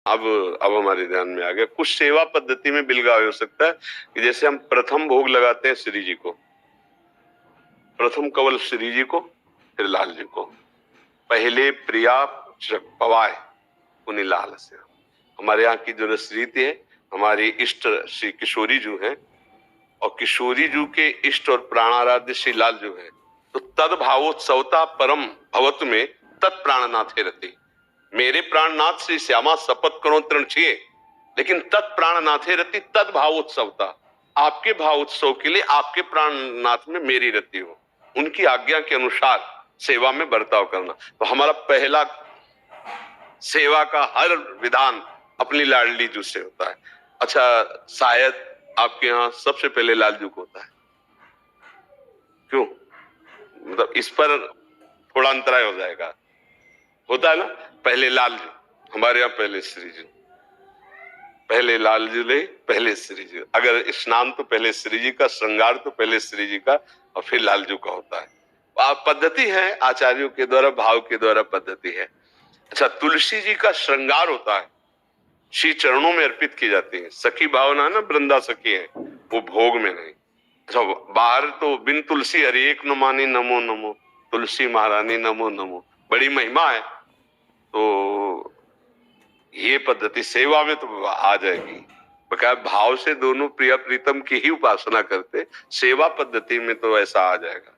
अब हमारे ध्यान में आ गया। कुछ सेवा पद्धति में बिलगाव हो सकता है कि जैसे हम प्रथम भोग लगाते हैं श्री जी को, प्रथम कवल श्री जी को, फिर लाल जी को, पहले प्रिया पवाए उन्हीं लाल से। हमारे यहाँ की जो रसरीति है, हमारी इष्ट श्री किशोरी जी हैं और किशोरी जी के इष्ट और प्राणाराध्य श्री लाल जी हैं, तो तद भावोत्सवता परम भवत में तत्प्राणनाथे रति। मेरे प्राणनाथ श्री श्यामा शपथ करो तृण छिए, लेकिन तत्प्राणनाथे रति तद भावोत्सवता, आपके भावोत्सव के लिए आपके प्राणनाथ में मेरी रति हो, उनकी आज्ञा के अनुसार सेवा में बर्ताव करना। तो हमारा पहला सेवा का हर विधान अपनी लाडली जू से होता है। अच्छा, शायद आपके यहाँ सबसे पहले लाल जू को होता है, क्यों? मतलब इस पर थोड़ा अंतराय हो जाएगा, होता है ना, पहले लाल जू, हमारे यहाँ पहले श्री जी, पहले लाल जी ले पहले श्री जी। अगर स्नान तो पहले श्री जी का, श्रृंगार तो पहले श्री जी का और फिर लाल जू का होता है। पद्धति है आचार्यों के द्वारा, भाव के द्वारा पद्धति है। अच्छा, तुलसी जी का श्रृंगार होता है, श्री चरणों में अर्पित की जाती है। सखी भावना है ना, वृंदा सखी है, वो भोग में नहीं। अच्छा, बाहर तो बिन तुलसी हरि एक न मानी नमो नमो, तुलसी महारानी नमो नमो, बड़ी महिमा है। तो ये पद्धति सेवा में तो आ जाएगी, बकाया भाव से दोनों प्रिया प्रीतम की ही उपासना करते, सेवा पद्धति में तो ऐसा आ जाएगा।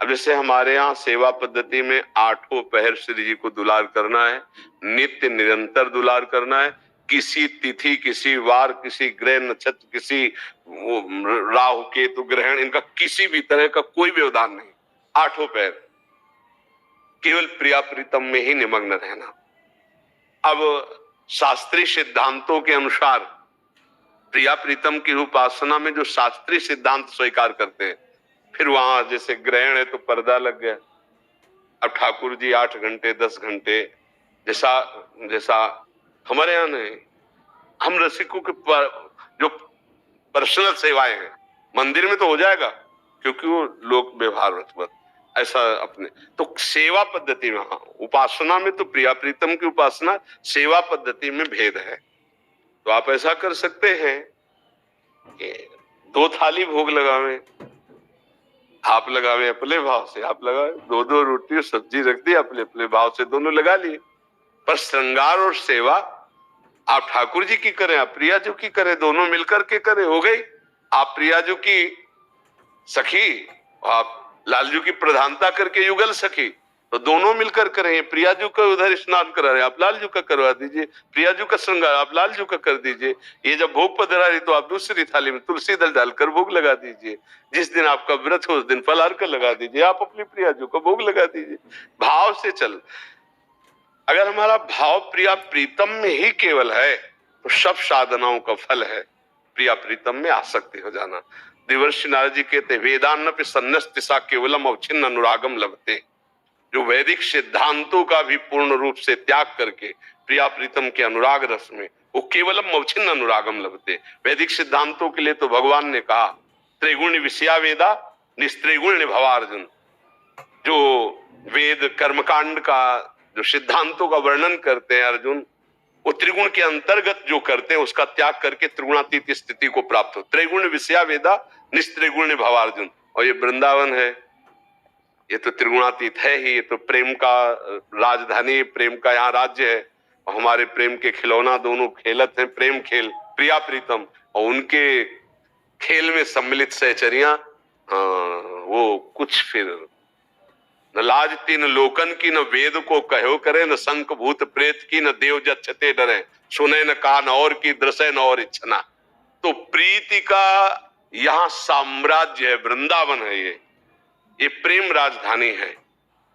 अब जैसे हमारे यहाँ सेवा पद्धति में 8 पहर श्री जी को दुलार करना है, नित्य निरंतर दुलार करना है, किसी तिथि, किसी वार, किसी ग्रह नक्षत्र, किसी राहु केतु ग्रहण, इनका किसी भी तरह का कोई व्यवधान नहीं। 8 पहर केवल प्रिया प्रीतम में ही निमग्न रहना। अब शास्त्रीय सिद्धांतों के अनुसार प्रिया प्रीतम की उपासना में जो शास्त्रीय सिद्धांत स्वीकार करते हैं, फिर वहां जैसे ग्रहण है तो पर्दा लग गया। अब ठाकुर जी 8 घंटे 10 घंटे जैसा जैसा हमारे यहाँ नहीं, हम रसिकों के जो पर्सनल सेवाएं हैं मंदिर में तो हो जाएगा, क्योंकि वो लोक व्यवहार ऐसा अपने तो सेवा पद्धति में, हाँ, उपासना में तो प्रिया प्रीतम की उपासना, सेवा पद्धति में भेद है। तो आप ऐसा कर सकते हैं कि 2 थाली भोग लगावे, आप लगावे अपने भाव से, आप लगावे 2-2 रोटी और सब्जी रख दी, अपने अपने भाव से दोनों लगा लिए। पर श्रृंगार और सेवा आप ठाकुर जी की करें, आप प्रिया जी की करें, दोनों मिलकर के करें, हो गई। आप प्रिया जी की सखी, आप लालजू की प्रधानता करके युगल सखी, तो दोनों मिलकर करें। प्रियाजू का उधर स्नान करा रहे, आप लालजू का करवा दीजिए, प्रियाजू का श्रृंगार आप लालजू का कर दीजिए। ये जब भोग पधरा रही तो आप दूसरी थाली में तुलसी दल डालकर भोग लगा दीजिए। जिस दिन आपका व्रत हो उस दिन फलाहार कर लगा दीजिए, आप अपनी प्रियाजू का भोग लगा दीजिए। भाव से चल, अगर हमारा भाव प्रिया प्रीतम में ही केवल है तो सब साधनाओं का फल है प्रिया प्रीतम में आसक्ति हो जाना। देवर्षि नारद जी कहते वेदान्न सन्नस्तिसा केवलम अवच्छिन्न अनुरागम लभते। जो वैदिक सिद्धांतों का भी पूर्ण रूप से त्याग करके प्रिया प्रीतम के अनुराग रस में वो केवलम अवच्छिन्न अनुरागम लभते। वैदिक सिद्धांतों के लिए तो भगवान ने कहा त्रिगुण विषया वेदा निस्त्रिगुण भवार्जुन। जो वेद कर्मकांड का जो सिद्धांतों का वर्णन करते हैं अर्जुन, वो त्रिगुण के अंतर्गत जो करते हैं उसका त्याग करके त्रिगुणातीत स्थिति को प्राप्त हो। त्रिगुण विषया वेदा निस्त्रिगुण भवार्जुन। और ये वृंदावन है, ये तो त्रिगुणातीत है ही, ये तो प्रेम का राजधानी, प्रेम का यहाँ राज्य है। और हमारे प्रेम के खिलौना दोनों खेलत हैं प्रेम खेल प्रिया प्रीतम, और उनके खेल में सम्मिलित सहचरियां, वो कुछ फिर न लाज तीन लोकन की, न वेद को कहो करे, न शंख भूत प्रेत की, न देव जच्छते डरे, सुने न कान और की, दृश्य न और इच्छना। तो प्रीति का यहाँ साम्राज्य है, वृंदावन है, ये प्रेम राजधानी है।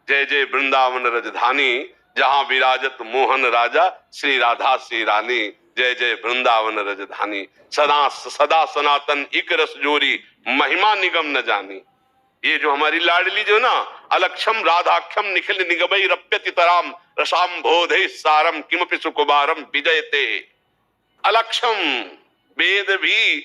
जय जय वृंदावन राजधानी, जहां विराजत मोहन राजा, श्री राधा श्री रानी। जय जय वृंदावन राजधानी, सदा सदा सनातन इक रस जोरी, महिमा निगम न जानी। ये जो हमारी लाडली जो ना, अलक्षम राधाख्यम निखिल निगमई रप्यति तराम, रसाम बोधे सारम किमपि सुकुमारम विजयते। अलक्षम वेद भी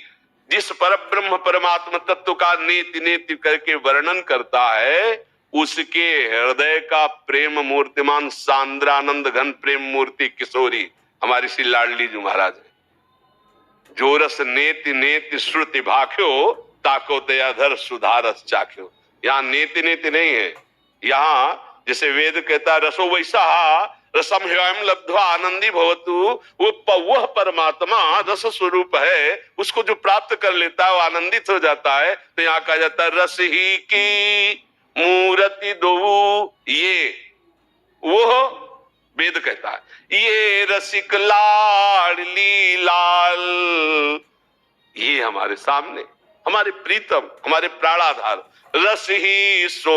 जिस पर ब्रह्म परमात्मा तत्व का नेति नेति करके वर्णन करता है, उसके हृदय का प्रेम मूर्तिमान सांद्रानंद घन प्रेम मूर्ति किशोरी हमारी श्री लाडली जी महाराज है। जो रस नेति नेति श्रुति भाख्यो, ताको तयाधर सुधारस चाख्यो। यहाँ नेति नेति नहीं है, यहाँ जैसे वेद कहता है रसो वैसा रसम ह्ययम लब्ध्वा आनंदी भवतु, वह परमात्मा रस स्वरूप है, उसको जो प्राप्त कर लेता है वो आनंदित हो जाता है। तो यहाँ कहा जाता है रस ही की मूर्ति दो, ये वो वेद कहता है, ये रसिक लाडली लाल, ये हमारे सामने, हमारे प्रीतम, हमारे प्राणाधार, रस ही सो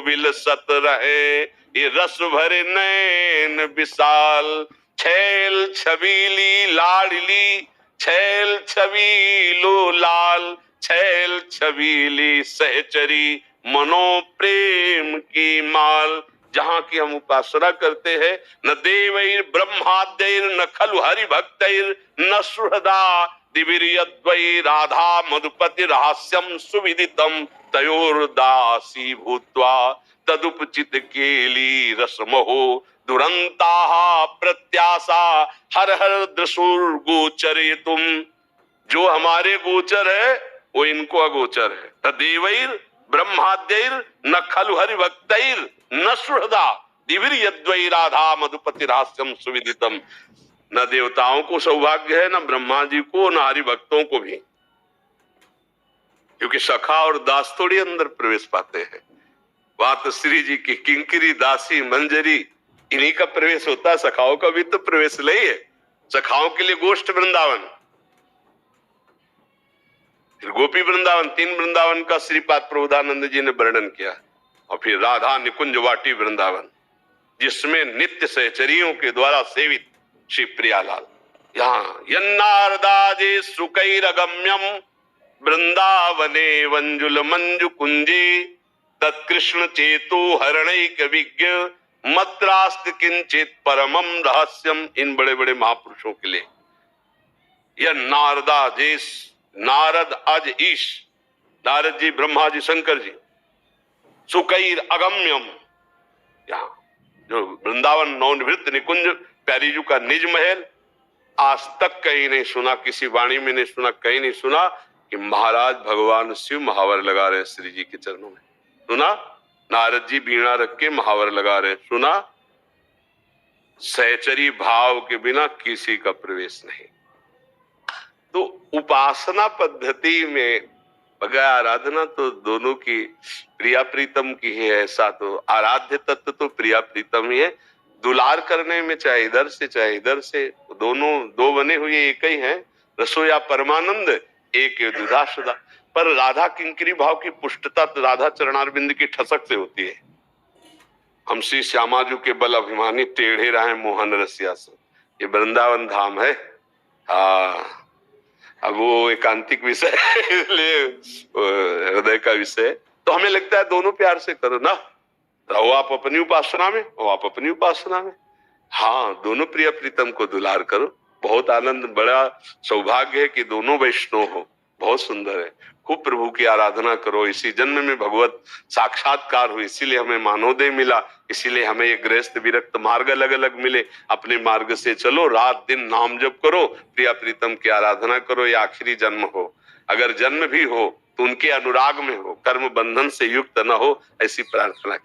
विलसत रहे, ये रस भरे नैन विशाल, छैल छबीली लाडली, छैल छबीलो लाल, छैल छबीली सहचरी, मनो प्रेम की माल। जहाँ की हम उपासना करते हैं, न देवैर ब्रह्माद्यैर न खलु हरि भक्तैर न सुहृदा दिविर्यद्वै राधा मधुपति रहस्यम सुविदितम तयोर्दासी भूत्वा तदुपचित केली रसमहो दुरंता प्रत्याशा हर हर दृशुर गोचरे तुम। जो हमारे गोचर है वो इनको अगोचर है। तदेवैर ब्रह्माद्यैर न खलु हरि भक्तैर न सुहृदा दिविर्यद्वै राधा मधुपति रहस्यम सुविदितम। न देवताओं को सौभाग्य है, न ब्रह्मा जी को, न हरि भक्तों को भी, क्योंकि सखा और दास थोड़ी अंदर प्रवेश पाते हैं। वहां तो श्री जी की किंकरी दासी मंजरी इन्हीं का प्रवेश होता है, सखाओं का भी तो प्रवेश नहीं है। सखाओं के लिए गोष्ठ वृंदावन, फिर गोपी वृंदावन, 3 वृंदावन का श्रीपाद प्रबोधानंद जी ने वर्णन किया, और फिर राधा निकुंज वाटी वृंदावन, जिसमें नित्य सहचरियों के द्वारा सेवित श्री प्रियालाल। यहाँ यन्नारदाजे सुकैरगम्यम वृंदावने वंजुल मंजु कुंजे, तत्कृष्ण चेतो हरणैक विज्ञ मद्रास्त किंचित परमम रहस्यम। इन बड़े बड़े महापुरुषों के लिए यह नारदाजेश, नारद अज ईश, नारद जी, ब्रह्मा जी, शंकर जी, सुकैर अगम्यम, यहाँ जो वृंदावन नवनिवृत्त निकुंज प्यारी जी का निज महल, आज तक कहीं नहीं सुना, किसी वाणी में नहीं सुना, कहीं नहीं सुना कि महाराज भगवान शिव महावर लगा रहे श्री जी के चरणों में। सुना नारद जी बीणा रख के महावर लगा रहे, सुना सहचरी भाव के बिना किसी का प्रवेश नहीं। तो उपासना पद्धति में बगैर आराधना तो दोनों की प्रिया प्रीतम की है। ऐसा तो आराध्य तत्व तो प्रिया प्रीतम ही है। दुलार करने में चाहे इधर से चाहे इधर से, दोनों दो बने हुए एक ही हैं। रसोया परमानंद एक दुधासुदा। पर राधा किंकरी भाव की पुष्टता तो राधा चरणारविंद की ठसक से होती है। हम श्री श्यामाजू के बल अभिमानी टेढ़े रहे मोहन रसिया से, ये वृंदावन धाम है। हाँ, अब वो एकांतिक विषय इसलिए हृदय का विषय, तो हमें लगता है दोनों प्यार से करो ना, रहो आप अपनी उपासना में, वो आप अपनी उपासना में। हाँ, दोनों प्रिय प्रीतम को दुलार करो। बहुत आनंद, बड़ा सौभाग्य है कि दोनों वैष्णव हो, बहुत सुंदर है। खूब प्रभु की आराधना करो। इसी जन्म में भगवत साक्षात्कार हुई, इसीलिए हमें मानोदय मिला, इसीलिए हमें ये गृहस्थ विरक्त मार्ग अलग अलग मिले। अपने मार्ग से चलो, रात दिन नाम जप करो, प्रिया प्रीतम की आराधना करो। ये आखिरी जन्म हो, अगर जन्म भी हो तो उनके अनुराग में हो, कर्म बंधन से युक्त न हो, ऐसी प्रार्थना